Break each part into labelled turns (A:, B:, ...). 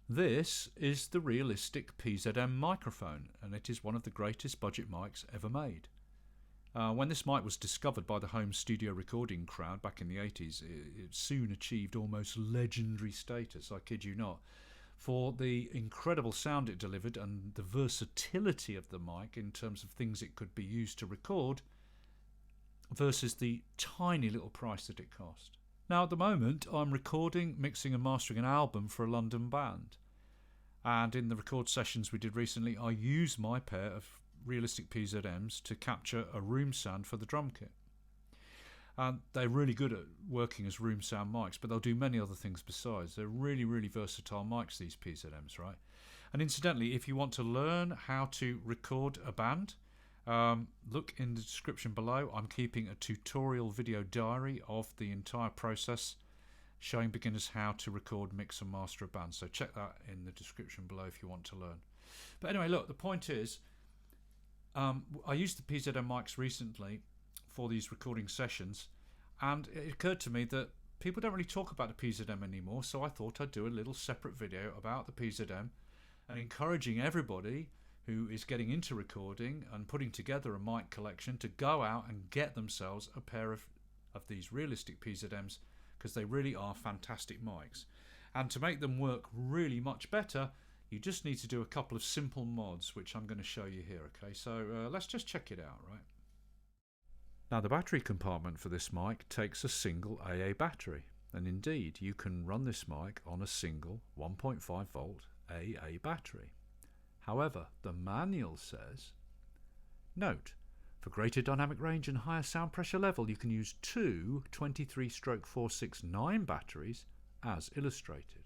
A: This is the Realistic PZM microphone, and it is one of the greatest budget mics ever made. When this mic was discovered by the home studio recording crowd back in the 80s, it soon achieved almost legendary status, I kid you not, for the incredible sound it delivered and the versatility of the mic in terms of things it could be used to record versus the tiny little price that it cost. Now at the moment I'm recording, mixing and mastering an album for a London band, and in the record sessions we did recently I used my pair of Realistic PZMs to capture a room sound for the drum kit. And they're really good at working as room sound mics, but they'll do many other things besides. They're really, really versatile mics, these PZMs, right? And incidentally, if you want to learn how to record a band, look in the description below. I'm keeping a tutorial video diary of the entire process, showing beginners how to record, mix and master a band. So check that in the description below if you want to learn. But anyway, look, the point is, I used the PZM mics recently for these recording sessions, and it occurred to me that people don't really talk about the PZM anymore, so I thought I'd do a little separate video about the PZM and encouraging everybody who is getting into recording and putting together a mic collection to go out and get themselves a pair of these Realistic PZMs, because they really are fantastic mics. And to make them work really much better, you just need to do a couple of simple mods, which I'm going to show you here. Okay, so let's just check it out, right? Now the battery compartment for this mic takes a single AA battery, and indeed you can run this mic on a single 1.5 volt AA battery. However, the manual says, note, for greater dynamic range and higher sound pressure level you can use two 23/469 batteries as illustrated.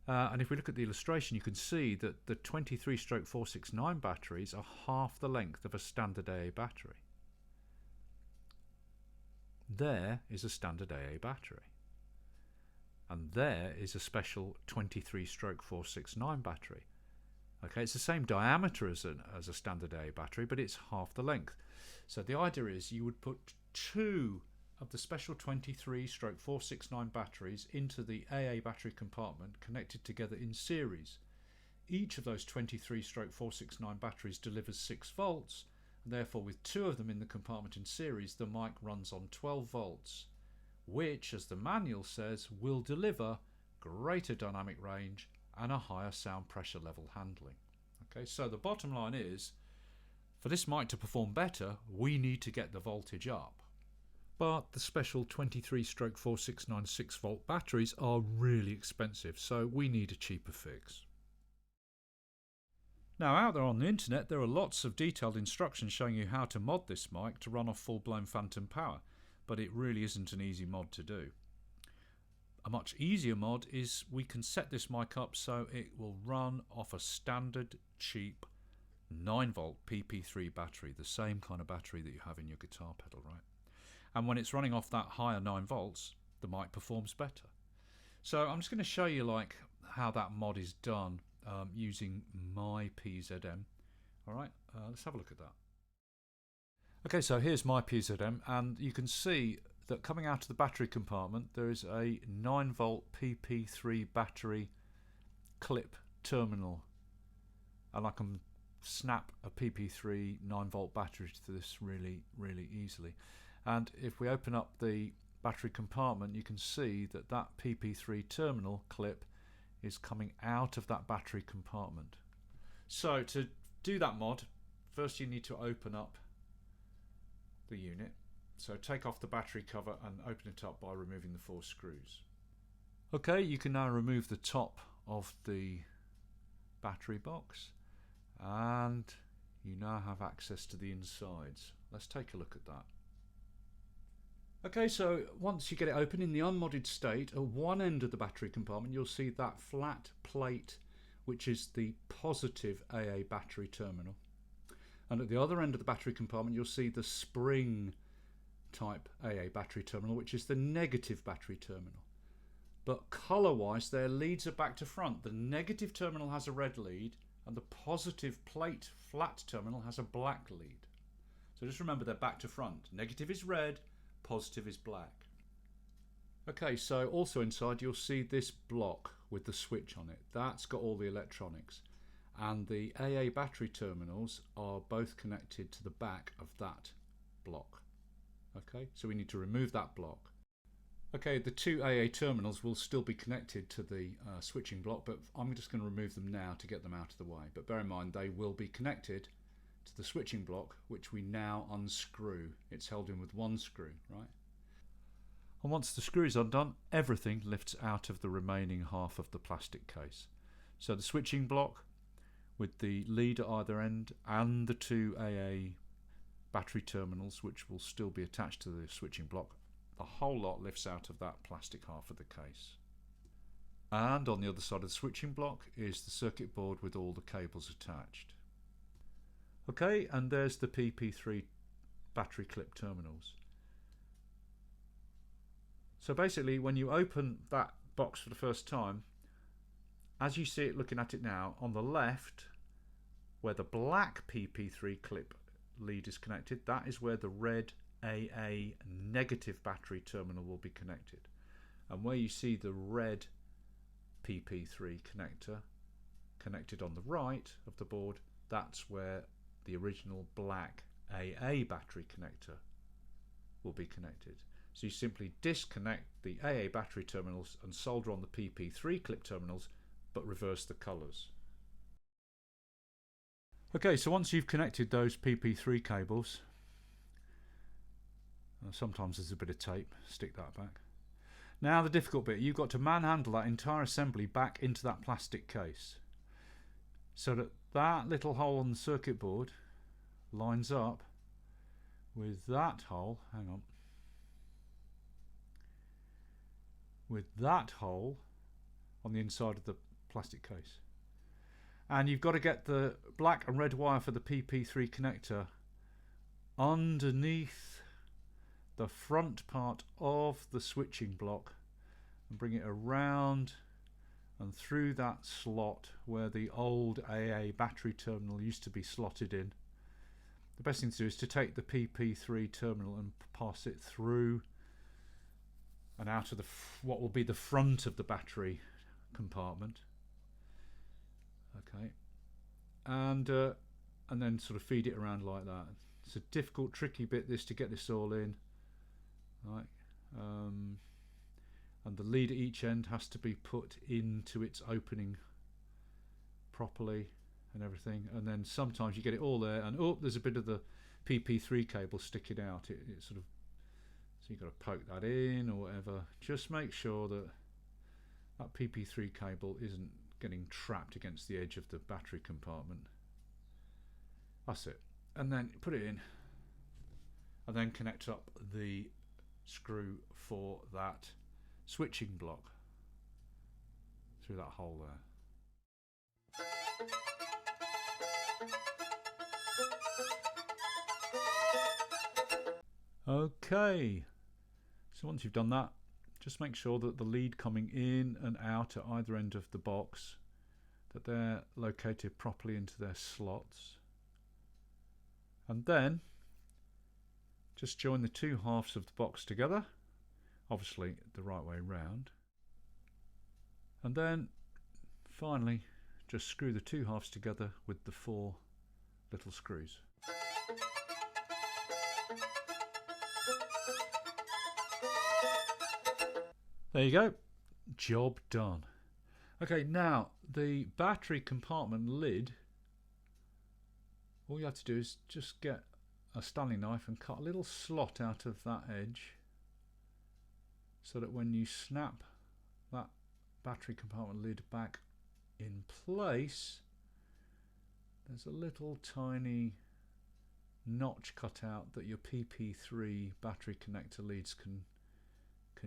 A: And if we look at the illustration, you can see that the 23/469 batteries are half the length of a standard AA battery. There is a standard AA battery, and there is a special 23/469 battery. Okay, it's the same diameter as a standard AA battery, but it's half the length. So the idea is you would put two of the special 23/469 batteries into the AA battery compartment connected together in series. Each of those 23/469 batteries delivers 6 volts, and therefore with two of them in the compartment in series the mic runs on 12 volts, which, as the manual says, will deliver greater dynamic range and a higher sound pressure level handling. Okay, so the bottom line is, for this mic to perform better, we need to get the voltage up. But the special 23/469 6 volt batteries are really expensive, so we need a cheaper fix. Now out there on the internet there are lots of detailed instructions showing you how to mod this mic to run off full-blown phantom power, but it really isn't an easy mod to do. A much easier mod is we can set this mic up so it will run off a standard cheap 9 volt PP3 battery, the same kind of battery that you have in your guitar pedal, right? And when it's running off that higher 9 volts, the mic performs better. So I'm just going to show you like how that mod is done using my PZM. Alright, let's have a look at that. Okay, so here's my PZM, and you can see that coming out of the battery compartment there is a 9 volt PP3 battery clip terminal, and I can snap a PP3 9 volt battery to this really easily. And if we open up the battery compartment you can see that that PP3 terminal clip is coming out of that battery compartment. So to do that mod, first you need to open up the unit. So take off the battery cover and open it up by removing the 4 screws. Okay, you can now remove the top of the battery box and you now have access to the insides. Let's take a look at that. Okay, so once you get it open in the unmodded state, at one end of the battery compartment you'll see that flat plate which is the positive AA battery terminal, and at the other end of the battery compartment you'll see the spring type AA battery terminal which is the negative battery terminal. But colour wise their leads are back to front. The negative terminal has a red lead and the positive plate flat terminal has a black lead. So just remember they're back to front. Negative is red, positive is black. Okay, so also inside you'll see this block with the switch on it. That's got all the electronics. And the AA battery terminals are both connected to the back of that block. Okay, so we need to remove that block. Okay, the two AA terminals will still be connected to the switching block, but I'm just going to remove them now to get them out of the way. But bear in mind, they will be connected to the switching block, which we now unscrew. It's held in with one screw, right? And once the screw is undone, everything lifts out of the remaining half of the plastic case. So the switching block with the lead at either end and the two AA battery terminals, which will still be attached to the switching block, the whole lot lifts out of that plastic half of the case. And on the other side of the switching block is the circuit board with all the cables attached. Okay, and there's the PP3 battery clip terminals. So basically, when you open that box for the first time, as you see it looking at it now, on the left, where the black PP3 clip lead is connected, that is where the red AA negative battery terminal will be connected. And where you see the red PP3 connector connected on the right of the board, that's where the original black AA battery connector will be connected. So you simply disconnect the AA battery terminals and solder on the PP3 clip terminals, but reverse the colours. Okay, so once you've connected those PP3 cables, sometimes there's a bit of tape, stick that back. Now the difficult bit, you've got to manhandle that entire assembly back into that plastic case so that that little hole on the circuit board lines up with that hole, hang on, with that hole on the inside of the plastic case. And you've got to get the black and red wire for the PP3 connector underneath the front part of the switching block and bring it around and through that slot where the old AA battery terminal used to be slotted in. The best thing to do is to take the PP3 terminal and pass it through and out of what will be the front of the battery compartment. Okay, and then sort of feed it around like that. It's a difficult, tricky bit this to get this all in, right? And the lead at each end has to be put into its opening properly and everything. And then sometimes you get it all there, and oh, there's a bit of the PP3 cable sticking out. It sort of, so you've got to poke that in or whatever. Just make sure that that PP3 cable isn't getting trapped against the edge of the battery compartment. That's it. And then put it in and then connect up the screw for that switching block through that hole there. Okay, so once you've done that, just make sure that the lead coming in and out at either end of the box, that they're located properly into their slots. And then just join the two halves of the box together, obviously the right way round. And then finally just screw the two halves together with the 4 little screws. There you go, job done. Okay, now the battery compartment lid, all you have to do is just get a Stanley knife and cut a little slot out of that edge so that when you snap that battery compartment lid back in place, there's a little tiny notch cut out that your PP3 battery connector leads can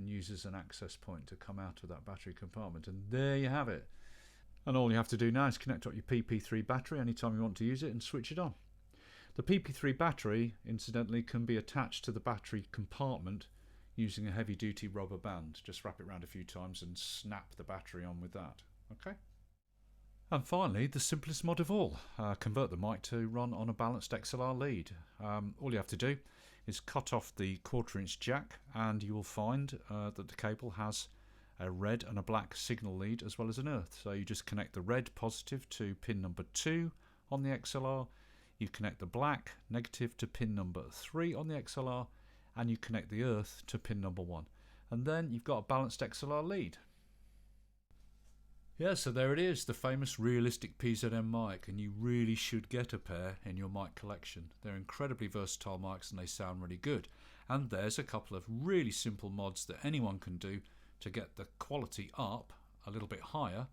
A: use as an access point to come out of that battery compartment. And there you have it. And all you have to do now is connect up your PP3 battery anytime you want to use it and switch it on. The PP3 battery, incidentally, can be attached to the battery compartment using a heavy duty rubber band. Just wrap it around a few times and snap the battery on with that. Okay. And finally, the simplest mod of all, convert the mic to run on a balanced XLR lead. All you have to do is cut off the 1/4 inch jack and you will find that the cable has a red and a black signal lead as well as an earth. So you just connect the red positive to pin number 2 on the XLR, you connect the black negative to pin number 3 on the XLR, and you connect the earth to pin number 1. And then you've got a balanced XLR lead. Yeah, so there it is, the famous Realistic PZM mic, and you really should get a pair in your mic collection. They're incredibly versatile mics and they sound really good. And there's a couple of really simple mods that anyone can do to get the quality up a little bit higher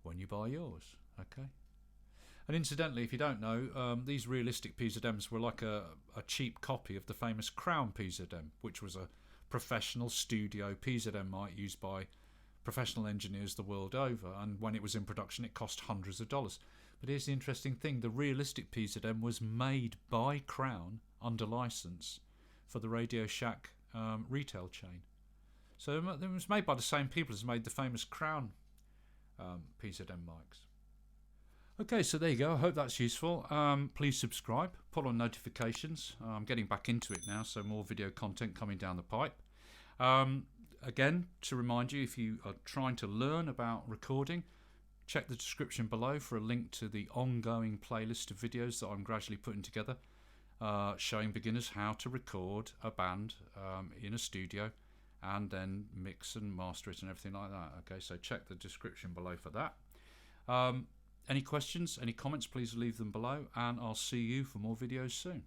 A: when you buy yours. Okay. And incidentally, if you don't know, these Realistic PZMs were like a cheap copy of the famous Crown PZM, which was a professional studio PZM mic used by professional engineers the world over, and when it was in production it cost hundreds of dollars. But here's the interesting thing, the Realistic PZM was made by Crown under license for the Radio Shack retail chain. So it was made by the same people as made the famous Crown PZM mics. Okay, so there you go. I hope that's useful. Please subscribe, put on notifications. I'm getting back into it now, so more video content coming down the pipe. Again, to remind you, if you are trying to learn about recording, check the description below for a link to the ongoing playlist of videos that I'm gradually putting together, showing beginners how to record a band in a studio and then mix and master it and everything like that. Okay, so check the description below for that. Any questions, any comments, please leave them below, and I'll see you for more videos soon.